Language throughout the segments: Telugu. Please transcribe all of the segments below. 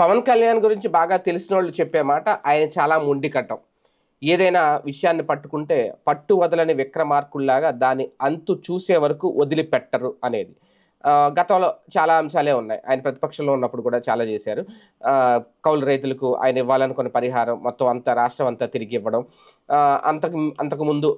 పవన్ కళ్యాణ్ గురించి బాగా తెలిసినోళ్ళు చెప్పే మాట ఆయన చాలా మొండికటం. ఏదైనా విషయాన్ని పట్టుకుంటే పట్టు వదలని విక్రమార్కుల్లాగా దాని అంతు చూసే వరకు వదిలిపెట్టరు అనేది. గతంలో చాలా అంశాలే ఉన్నాయి. ఆయన ప్రతిపక్షంలో ఉన్నప్పుడు కూడా చాలా చేశారు. కౌలు రైతులకు ఆయన ఇవ్వాలనుకున్న పరిహారం మొత్తం అంతా రాష్ట్రం అంతా తిరిగి ఇవ్వడం. అంతకుముందు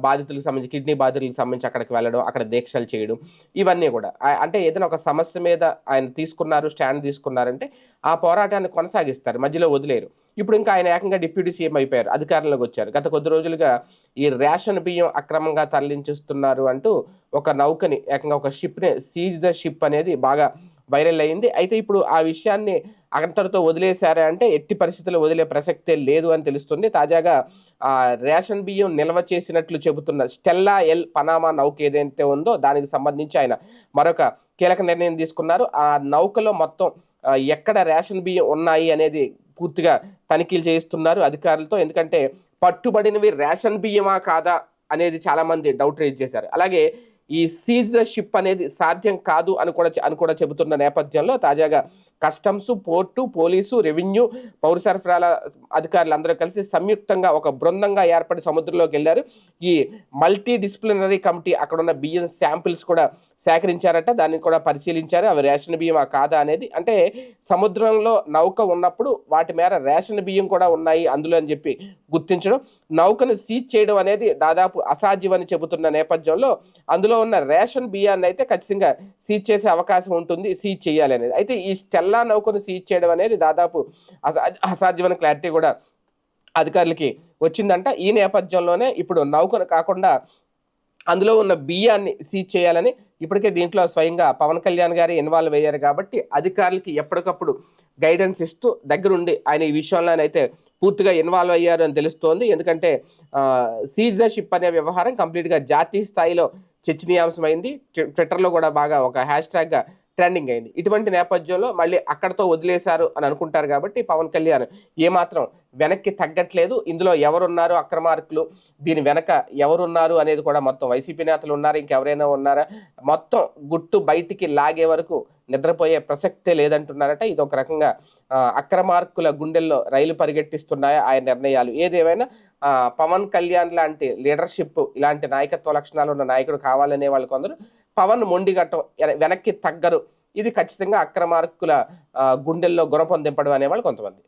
బాధితులకు సంబంధించి కిడ్నీ బాధితులకు సంబంధించి అక్కడికి వెళ్ళడం, అక్కడ దీక్షలు చేయడం ఇవన్నీ కూడా. అంటే ఏదైనా ఒక సమస్య మీద ఆయన తీసుకున్నారు, స్టాండ్ తీసుకున్నారంటే ఆ పోరాటాన్ని కొనసాగిస్తారు. మధ్యలో వదిలేయరు. ఇప్పుడు ఇంకా ఆయన ఏకంగా డిప్యూటీ సీఎం అయిపోయారు. అధికారంలోకి వచ్చారు. గత కొద్ది రోజులుగా ఈ రేషన్ బియ్యం అక్రమంగా తరలించిస్తున్నారు అంటూ ఒక నౌకని ఏకంగా ఒక షిప్‌ని సీజ్ ద షిప్ అనేది బాగా వైరల్ అయింది. అయితే ఇప్పుడు ఆ విషయాన్ని అంతటితో వదిలేసారా అంటే ఎట్టి పరిస్థితుల్లో వదిలే ప్రసక్తే లేదు అని తెలుస్తుంది. తాజాగా రేషన్ బియ్యం నిల్వ చేసినట్లు చెబుతున్న స్టెల్లా ఎల్ పనామా నౌక ఏదైతే ఉందో దానికి సంబంధించి ఆయన మరొక కీలక నిర్ణయం తీసుకున్నారు. ఆ నౌకలో మొత్తం ఎక్కడ రేషన్ బియ్యం ఉన్నాయి అనేది పూర్తిగా తనిఖీలు చేయిస్తున్నారు అధికారులతో. ఎందుకంటే పట్టుబడినవి రేషన్ బియ్యమా కాదా అనేది చాలామంది డౌట్ రైజ్ చేశారు. అలాగే ఈ సీజ్ ద షిప్ అనేది సాధ్యం కాదు అని కూడా చెబుతున్న నేపథ్యంలో తాజాగా కస్టమ్స్, పోర్టు, పోలీసు, రెవెన్యూ, పౌర సరఫరాల అధికారులు అందరూ కలిసి సంయుక్తంగా ఒక బృందంగా ఏర్పడి సముద్రంలోకి వెళ్ళారు. ఈ మల్టీ డిసిప్లినరీ కమిటీ అక్కడున్న బియ్యం శాంపిల్స్ కూడా సేకరించారట. దాన్ని కూడా పరిశీలించారు. అవి రేషన్ బియ్యమా కాదా అనేది. అంటే సముద్రంలో నౌక ఉన్నప్పుడు వాటి మేర రేషన్ బియ్యం కూడా ఉన్నాయి అందులో అని చెప్పి గుర్తించడం, నౌకను సీజ్ చేయడం అనేది దాదాపు అసాధ్యమని చెబుతున్న నేపథ్యంలో అందులో ఉన్న రేషన్ బియ్యాన్ని అయితే ఖచ్చితంగా సీజ్ చేసే అవకాశం ఉంటుంది. సీజ్ చేయాలి అనేది. అయితే ఈ స్టెల్లా నౌకను సీజ్ చేయడం అనేది దాదాపు అసాధ్యమైన క్లారిటీ కూడా అధికారులకి వచ్చిందంట. ఈ నేపథ్యంలోనే ఇప్పుడు నౌకను కాకుండా అందులో ఉన్న బియ్యాన్ని సీజ్ చేయాలని ఇప్పటికే దీంట్లో స్వయంగా పవన్ కళ్యాణ్ గారు ఇన్వాల్వ్ అయ్యారు కాబట్టి అధికారులకి ఎప్పటికప్పుడు గైడెన్స్ ఇస్తూ దగ్గరుండి ఆయన ఈ విషయంలోనైతే పూర్తిగా ఇన్వాల్వ్ అయ్యారు అని తెలుస్తోంది. ఎందుకంటే సీజ్ ద షిప్ అనే వ్యవహారం కంప్లీట్గా జాతీయ స్థాయిలో చర్చనీయాంశమైంది. ట్విట్టర్లో కూడా బాగా ఒక హ్యాష్ ట్యాగ్గా ట్రెండింగ్ అయింది. ఇటువంటి నేపథ్యంలో మళ్ళీ అక్కడతో వదిలేశారు అని అనుకుంటారు కాబట్టి పవన్ కళ్యాణ్ ఏమాత్రం వెనక్కి తగ్గట్లేదు. ఇందులో ఎవరున్నారు అక్రమార్కులు, దీని వెనక ఎవరున్నారు అనేది కూడా మొత్తం వైసీపీ నేతలు ఉన్నారు, ఇంకెవరైనా ఉన్నారా, మొత్తం గుట్టు బయటికి లాగే వరకు నిద్రపోయే ప్రసక్తే లేదంటున్నారట. ఇది ఒక రకంగా అక్రమార్కుల గుండెల్లో రైలు పరిగెట్టిస్తున్నాయా ఆయన నిర్ణయాలు. ఏదేమైనా పవన్ కళ్యాణ్ లాంటి లీడర్షిప్, ఇలాంటి నాయకత్వ లక్షణాలు ఉన్న నాయకుడు కావాలనే వాళ్ళు కొందరు, పవన్ మొండిగట్టం, వెనక్కి తగ్గరు, ఇది ఖచ్చితంగా అక్రమార్కుల గుండెల్లో గుణపం దింపడం అనేవాళ్ళు కొంతమంది.